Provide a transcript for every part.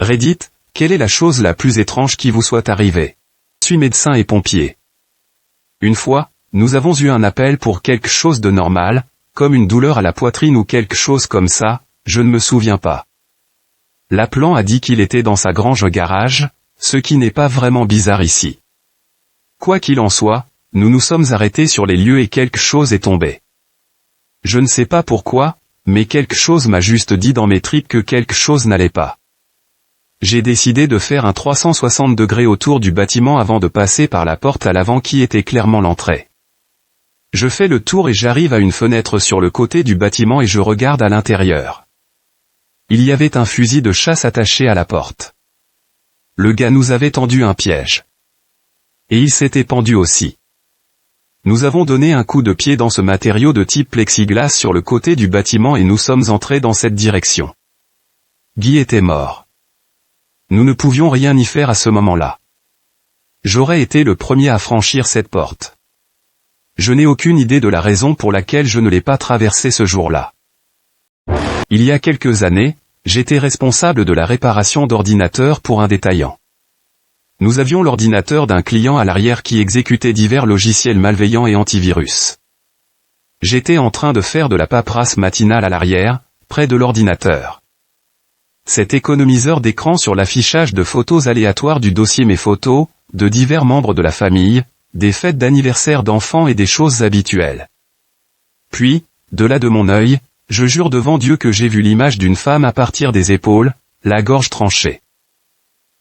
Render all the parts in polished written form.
Reddit, quelle est la chose la plus étrange qui vous soit arrivée? Je suis médecin et pompier. Une fois, nous avons eu un appel pour quelque chose de normal, comme une douleur à la poitrine ou quelque chose comme ça, je ne me souviens pas. L'appelant a dit qu'il était dans sa grange-garage, ce qui n'est pas vraiment bizarre ici. Quoi qu'il en soit, nous nous sommes arrêtés sur les lieux et quelque chose est tombé. Je ne sais pas pourquoi, mais quelque chose m'a juste dit dans mes tripes que quelque chose n'allait pas. J'ai décidé de faire un 360 degrés autour du bâtiment avant de passer par la porte à l'avant qui était clairement l'entrée. Je fais le tour et j'arrive à une fenêtre sur le côté du bâtiment et je regarde à l'intérieur. Il y avait un fusil de chasse attaché à la porte. Le gars nous avait tendu un piège. Et il s'était pendu aussi. Nous avons donné un coup de pied dans ce matériau de type plexiglas sur le côté du bâtiment et nous sommes entrés dans cette direction. Guy était mort. Nous ne pouvions rien y faire à ce moment-là. J'aurais été le premier à franchir cette porte. Je n'ai aucune idée de la raison pour laquelle je ne l'ai pas traversée ce jour-là. Il y a quelques années, j'étais responsable de la réparation d'ordinateurs pour un détaillant. Nous avions l'ordinateur d'un client à l'arrière qui exécutait divers logiciels malveillants et antivirus. J'étais en train de faire de la paperasse matinale à l'arrière, près de l'ordinateur. Cet économiseur d'écran sur l'affichage de photos aléatoires du dossier Mes photos, de divers membres de la famille, des fêtes d'anniversaire d'enfants et des choses habituelles. Puis, de là de mon œil, je jure devant Dieu que j'ai vu l'image d'une femme à partir des épaules, la gorge tranchée.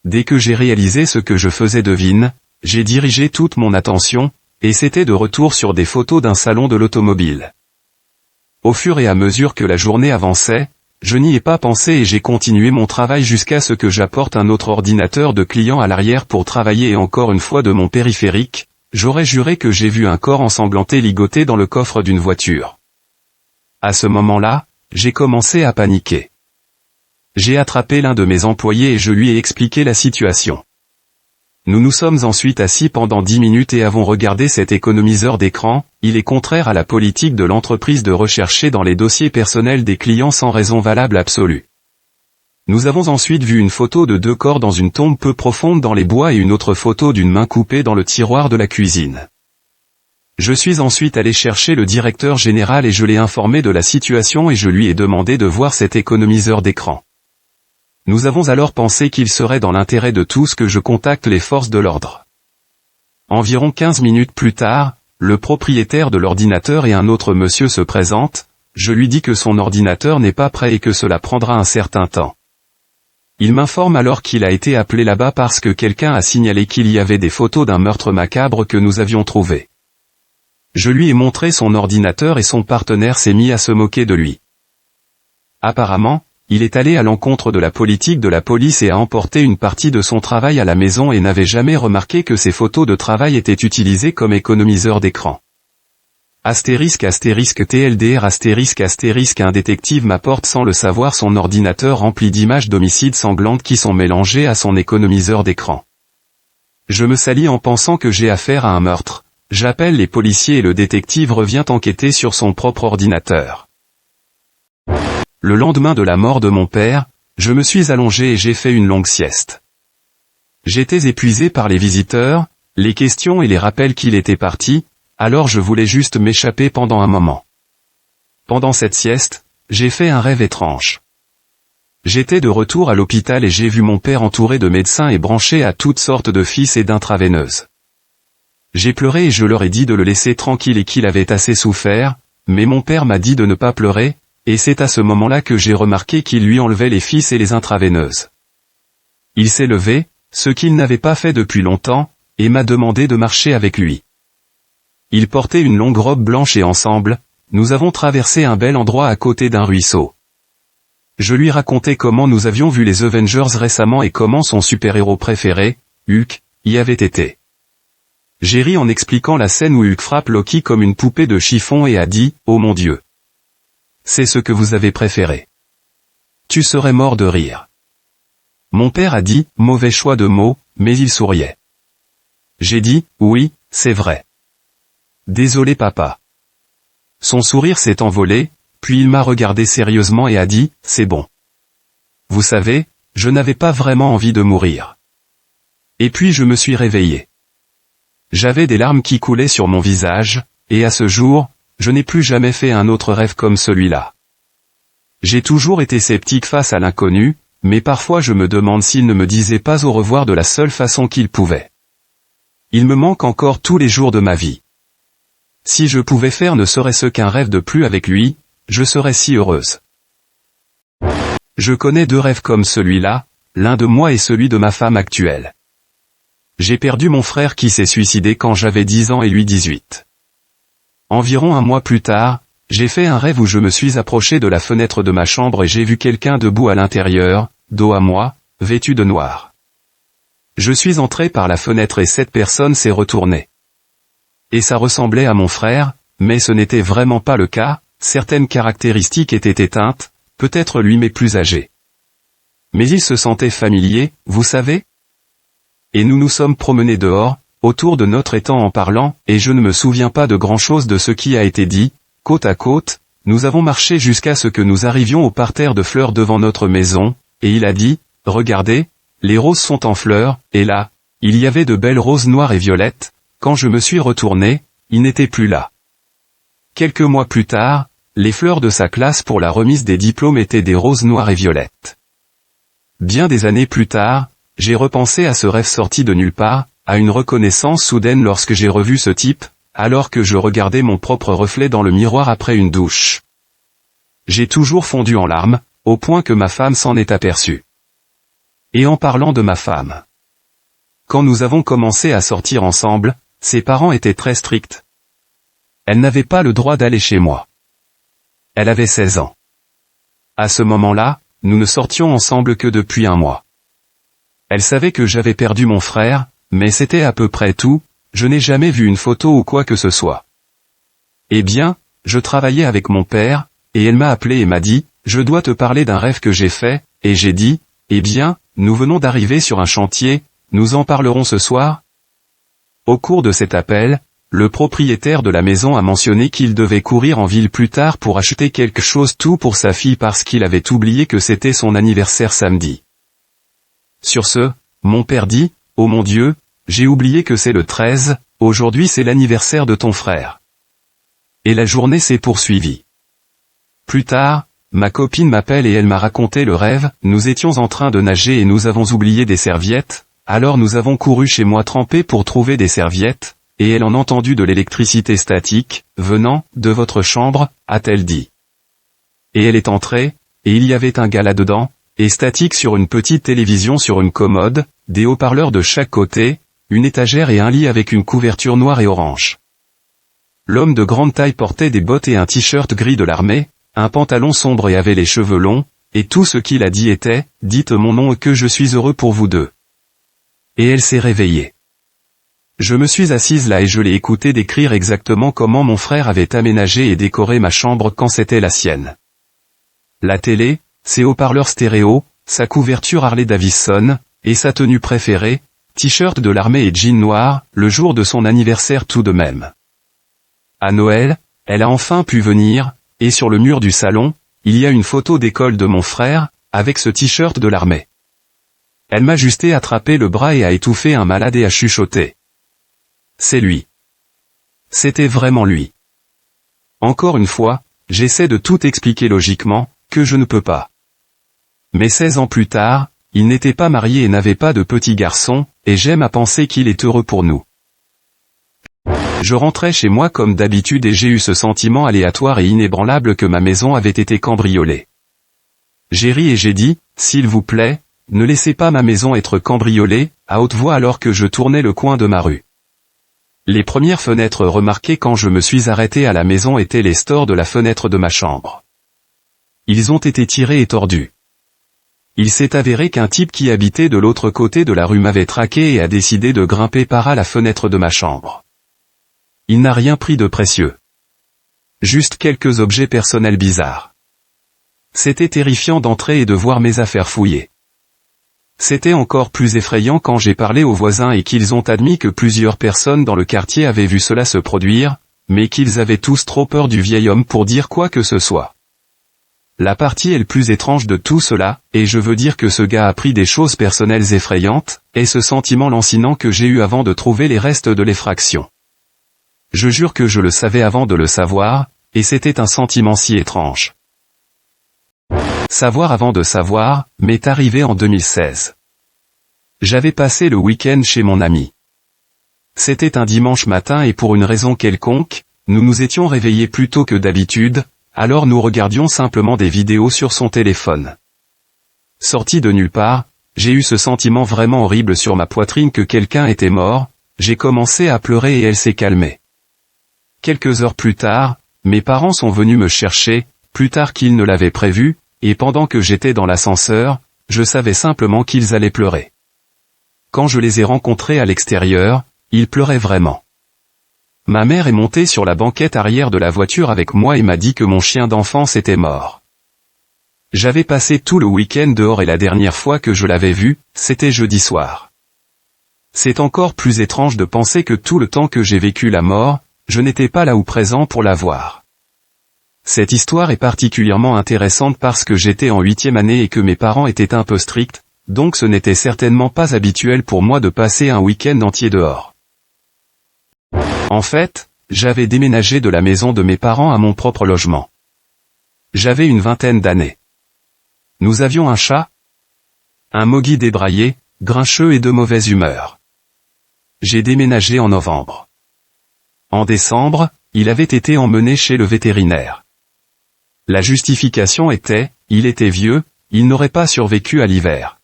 Dès que j'ai réalisé ce que je faisais devine, j'ai dirigé toute mon attention, et c'était de retour sur des photos d'un salon de l'automobile. Au fur et à mesure que la journée avançait, je n'y ai pas pensé et j'ai continué mon travail jusqu'à ce que j'apporte un autre ordinateur de client à l'arrière pour travailler et encore une fois de mon périphérique, j'aurais juré que j'ai vu un corps ensanglanté ligoté dans le coffre d'une voiture. À ce moment-là, j'ai commencé à paniquer. J'ai attrapé l'un de mes employés et je lui ai expliqué la situation. Nous nous sommes ensuite assis pendant 10 minutes et avons regardé cet économiseur d'écran. Il est contraire à la politique de l'entreprise de rechercher dans les dossiers personnels des clients sans raison valable absolue. Nous avons ensuite vu une photo de 2 corps dans une tombe peu profonde dans les bois et une autre photo d'une main coupée dans le tiroir de la cuisine. Je suis ensuite allé chercher le directeur général et je l'ai informé de la situation et je lui ai demandé de voir cet économiseur d'écran. Nous avons alors pensé qu'il serait dans l'intérêt de tous que je contacte les forces de l'ordre. Environ 15 minutes plus tard, le propriétaire de l'ordinateur et un autre monsieur se présentent, je lui dis que son ordinateur n'est pas prêt et que cela prendra un certain temps. Il m'informe alors qu'il a été appelé là-bas parce que quelqu'un a signalé qu'il y avait des photos d'un meurtre macabre que nous avions trouvé. Je lui ai montré son ordinateur et son partenaire s'est mis à se moquer de lui. Apparemment, il est allé à l'encontre de la politique de la police et a emporté une partie de son travail à la maison et n'avait jamais remarqué que ces photos de travail étaient utilisées comme économiseur d'écran. *TLDR *, un détective m'apporte sans le savoir son ordinateur rempli d'images d'homicides sanglantes qui sont mélangées à son économiseur d'écran. Je me salis en pensant que j'ai affaire à un meurtre. J'appelle les policiers et le détective revient enquêter sur son propre ordinateur. Le lendemain de la mort de mon père, je me suis allongé et j'ai fait une longue sieste. J'étais épuisé par les visiteurs, les questions et les rappels qu'il était parti, alors je voulais juste m'échapper pendant un moment. Pendant cette sieste, j'ai fait un rêve étrange. J'étais de retour à l'hôpital et j'ai vu mon père entouré de médecins et branché à toutes sortes de fils et d'intraveineuses. J'ai pleuré et je leur ai dit de le laisser tranquille et qu'il avait assez souffert, mais mon père m'a dit de ne pas pleurer, et c'est à ce moment-là que j'ai remarqué qu'il lui enlevait les fils et les intraveineuses. Il s'est levé, ce qu'il n'avait pas fait depuis longtemps, et m'a demandé de marcher avec lui. Il portait une longue robe blanche et ensemble, nous avons traversé un bel endroit à côté d'un ruisseau. Je lui racontais comment nous avions vu les Avengers récemment et comment son super-héros préféré, Hulk, y avait été. J'ai ri en expliquant la scène où Hulk frappe Loki comme une poupée de chiffon et a dit « Oh mon Dieu ! C'est ce que vous avez préféré. » Tu serais mort de rire. Mon père a dit « Mauvais choix de mots », mais il souriait. J'ai dit « Oui, c'est vrai. » Désolé papa. Son sourire s'est envolé, puis il m'a regardé sérieusement et a dit « C'est bon. Vous savez, je n'avais pas vraiment envie de mourir. Et puis je me suis réveillé. J'avais des larmes qui coulaient sur mon visage, et à ce jour, je n'ai plus jamais fait un autre rêve comme celui-là. J'ai toujours été sceptique face à l'inconnu, mais parfois je me demande s'il ne me disait pas au revoir de la seule façon qu'il pouvait. Il me manque encore tous les jours de ma vie. Si je pouvais faire ne serait-ce qu'un rêve de plus avec lui, je serais si heureuse. Je connais 2 rêves comme celui-là, l'un de moi et celui de ma femme actuelle. J'ai perdu mon frère qui s'est suicidé quand j'avais 10 ans et lui 18. Environ un mois plus tard, j'ai fait un rêve où je me suis approché de la fenêtre de ma chambre et j'ai vu quelqu'un debout à l'intérieur, dos à moi, vêtu de noir. Je suis entré par la fenêtre et cette personne s'est retournée. Et ça ressemblait à mon frère, mais ce n'était vraiment pas le cas, certaines caractéristiques étaient éteintes, peut-être lui mais plus âgé. Mais il se sentait familier, vous savez ? Et nous nous sommes promenés dehors, autour de notre étang en parlant, et je ne me souviens pas de grand-chose de ce qui a été dit. Côte à côte, nous avons marché jusqu'à ce que nous arrivions au parterre de fleurs devant notre maison, et il a dit, « Regardez, les roses sont en fleurs, et là, il y avait de belles roses noires et violettes. » Quand je me suis retourné, il n'était plus là. Quelques mois plus tard, les fleurs de sa classe pour la remise des diplômes étaient des roses noires et violettes. Bien des années plus tard, j'ai repensé à ce rêve sorti de nulle part, à une reconnaissance soudaine lorsque j'ai revu ce type, alors que je regardais mon propre reflet dans le miroir après une douche. J'ai toujours fondu en larmes, au point que ma femme s'en est aperçue. Et en parlant de ma femme. Quand nous avons commencé à sortir ensemble, ses parents étaient très stricts. Elle n'avait pas le droit d'aller chez moi. Elle avait 16 ans. À ce moment-là, nous ne sortions ensemble que depuis un mois. Elle savait que j'avais perdu mon frère, mais c'était à peu près tout, je n'ai jamais vu une photo ou quoi que ce soit. Eh bien, je travaillais avec mon père, et elle m'a appelé et m'a dit, « Je dois te parler d'un rêve que j'ai fait », et j'ai dit, « Eh bien, nous venons d'arriver sur un chantier, nous en parlerons ce soir ?» Au cours de cet appel, le propriétaire de la maison a mentionné qu'il devait courir en ville plus tard pour acheter quelque chose tout pour sa fille parce qu'il avait oublié que c'était son anniversaire samedi. Sur ce, mon père dit, « Oh mon Dieu, j'ai oublié que c'est le 13, aujourd'hui c'est l'anniversaire de ton frère. » Et la journée s'est poursuivie. Plus tard, ma copine m'appelle et elle m'a raconté le rêve, nous étions en train de nager et nous avons oublié des serviettes, alors nous avons couru chez moi trempé pour trouver des serviettes, et elle en a entendu de l'électricité statique, venant, de votre chambre, a-t-elle dit. Et elle est entrée, et il y avait un gars là-dedans, et statique sur une petite télévision sur une commode, des haut-parleurs de chaque côté, une étagère et un lit avec une couverture noire et orange. L'homme de grande taille portait des bottes et un t-shirt gris de l'armée, un pantalon sombre et avait les cheveux longs, et tout ce qu'il a dit était, « Dites mon nom et que je suis heureux pour vous deux. » Et elle s'est réveillée. Je me suis assise là et je l'ai écouté décrire exactement comment mon frère avait aménagé et décoré ma chambre quand c'était la sienne. La télé, ses haut-parleurs stéréo, sa couverture Harley-Davidson, et sa tenue préférée, t-shirt de l'armée et jean noir, le jour de son anniversaire tout de même. À Noël, elle a enfin pu venir, et sur le mur du salon, il y a une photo d'école de mon frère, avec ce t-shirt de l'armée. Elle m'a juste attrapé le bras et a étouffé un malade et a chuchoté. C'est lui. C'était vraiment lui. Encore une fois, j'essaie de tout expliquer logiquement, que je ne peux pas. Mais 16 ans plus tard, il n'était pas marié et n'avait pas de petit garçon, et j'aime à penser qu'il est heureux pour nous. Je rentrais chez moi comme d'habitude et j'ai eu ce sentiment aléatoire et inébranlable que ma maison avait été cambriolée. J'ai ri et j'ai dit, s'il vous plaît, ne laissez pas ma maison être cambriolée, à haute voix alors que je tournais le coin de ma rue. Les premières fenêtres remarquées quand je me suis arrêté à la maison étaient les stores de la fenêtre de ma chambre. Ils ont été tirés et tordus. Il s'est avéré qu'un type qui habitait de l'autre côté de la rue m'avait traqué et a décidé de grimper par à la fenêtre de ma chambre. Il n'a rien pris de précieux. Juste quelques objets personnels bizarres. C'était terrifiant d'entrer et de voir mes affaires fouillées. C'était encore plus effrayant quand j'ai parlé aux voisins et qu'ils ont admis que plusieurs personnes dans le quartier avaient vu cela se produire, mais qu'ils avaient tous trop peur du vieil homme pour dire quoi que ce soit. la partie est le plus étrange de tout cela, et je veux dire que ce gars a pris des choses personnelles effrayantes, et ce sentiment lancinant que j'ai eu avant de trouver les restes de l'effraction. Je jure que je le savais avant de le savoir, et c'était un sentiment si étrange. Savoir avant de savoir, m'est arrivé en 2016. J'avais passé le week-end chez mon ami. C'était un dimanche matin et pour une raison quelconque, nous nous étions réveillés plus tôt que d'habitude, alors nous regardions simplement des vidéos sur son téléphone. Sorti de nulle part, j'ai eu ce sentiment vraiment horrible sur ma poitrine que quelqu'un était mort, j'ai commencé à pleurer et elle s'est calmée. Quelques heures plus tard, mes parents sont venus me chercher, plus tard qu'ils ne l'avaient prévu, et pendant que j'étais dans l'ascenseur, je savais simplement qu'ils allaient pleurer. Quand je les ai rencontrés à l'extérieur, ils pleuraient vraiment. Ma mère est montée sur la banquette arrière de la voiture avec moi et m'a dit que mon chien d'enfance était mort. J'avais passé tout le week-end dehors et la dernière fois que je l'avais vu, c'était jeudi soir. C'est encore plus étrange de penser que tout le temps que j'ai vécu la mort, je n'étais pas là ou présent pour la voir. Cette histoire est particulièrement intéressante parce que j'étais en 8e année et que mes parents étaient un peu stricts, donc ce n'était certainement pas habituel pour moi de passer un week-end entier dehors. En fait, j'avais déménagé de la maison de mes parents à mon propre logement. J'avais une 20aine d'années. Nous avions un chat, un moggy débraillé, grincheux et de mauvaise humeur. J'ai déménagé en novembre. En décembre, il avait été emmené chez le vétérinaire. La justification était, il était vieux, il n'aurait pas survécu à l'hiver.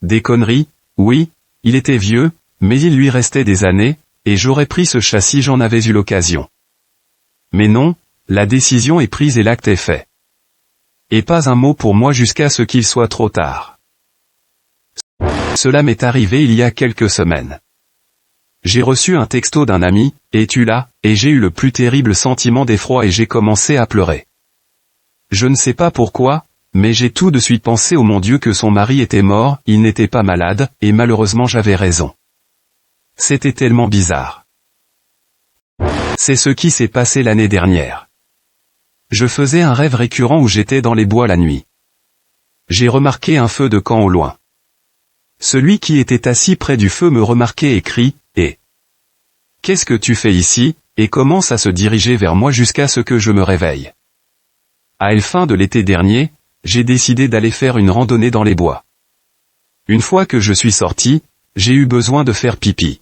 Des conneries, oui, il était vieux, mais il lui restait des années, et j'aurais pris ce chat si j'en avais eu l'occasion. Mais non, la décision est prise et l'acte est fait. Et pas un mot pour moi jusqu'à ce qu'il soit trop tard. Cela m'est arrivé il y a quelques semaines. J'ai reçu un texto d'un ami, « Es-tu là ?» et j'ai eu le plus terrible sentiment d'effroi et j'ai commencé à pleurer. Je ne sais pas pourquoi, mais j'ai tout de suite pensé au mon Dieu que son mari était mort, il n'était pas malade, et malheureusement j'avais raison. C'était tellement bizarre. C'est ce qui s'est passé l'année dernière. Je faisais un rêve récurrent où j'étais dans les bois la nuit. J'ai remarqué un feu de camp au loin. Celui qui était assis près du feu me remarquait et crie, « Eh ! Qu'est-ce que tu fais ici ?» et commence à se diriger vers moi jusqu'à ce que je me réveille. À la fin de l'été dernier, j'ai décidé d'aller faire une randonnée dans les bois. Une fois que je suis sorti, j'ai eu besoin de faire pipi.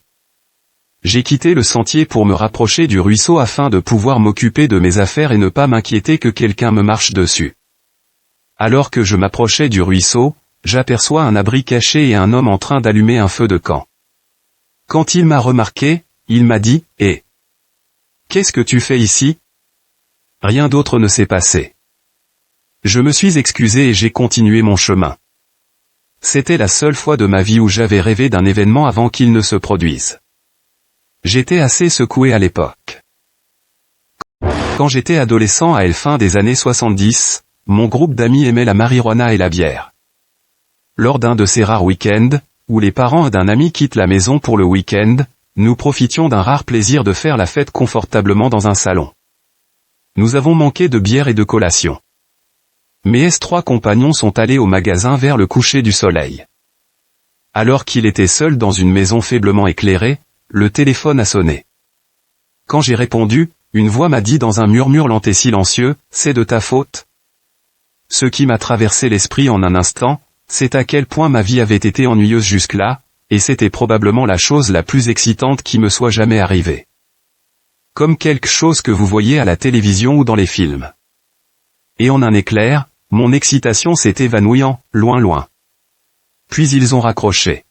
J'ai quitté le sentier pour me rapprocher du ruisseau afin de pouvoir m'occuper de mes affaires et ne pas m'inquiéter que quelqu'un me marche dessus. Alors que je m'approchais du ruisseau, j'aperçois un abri caché et un homme en train d'allumer un feu de camp. Quand il m'a remarqué, il m'a dit « Eh ! Qu'est-ce que tu fais ici ?» Rien d'autre ne s'est passé. Je me suis excusé et j'ai continué mon chemin. C'était la seule fois de ma vie où j'avais rêvé d'un événement avant qu'il ne se produise. J'étais assez secoué à l'époque. Quand j'étais adolescent à la fin des années 70, mon groupe d'amis aimait la marijuana et la bière. Lors d'un de ces rares week-ends, où les parents d'un ami quittent la maison pour le week-end, nous profitions d'un rare plaisir de faire la fête confortablement dans un salon. Nous avons manqué de bière et de collation. Mes trois compagnons sont allés au magasin vers le coucher du soleil. Alors qu'il était seul dans une maison faiblement éclairée, le téléphone a sonné. Quand j'ai répondu, une voix m'a dit dans un murmure lent et silencieux, « C'est de ta faute ?» Ce qui m'a traversé l'esprit en un instant, c'est à quel point ma vie avait été ennuyeuse jusque-là, et c'était probablement la chose la plus excitante qui me soit jamais arrivée. Comme quelque chose que vous voyez à la télévision ou dans les films. Et en un éclair, mon excitation s'est évanouie en « loin loin ». Puis ils ont raccroché.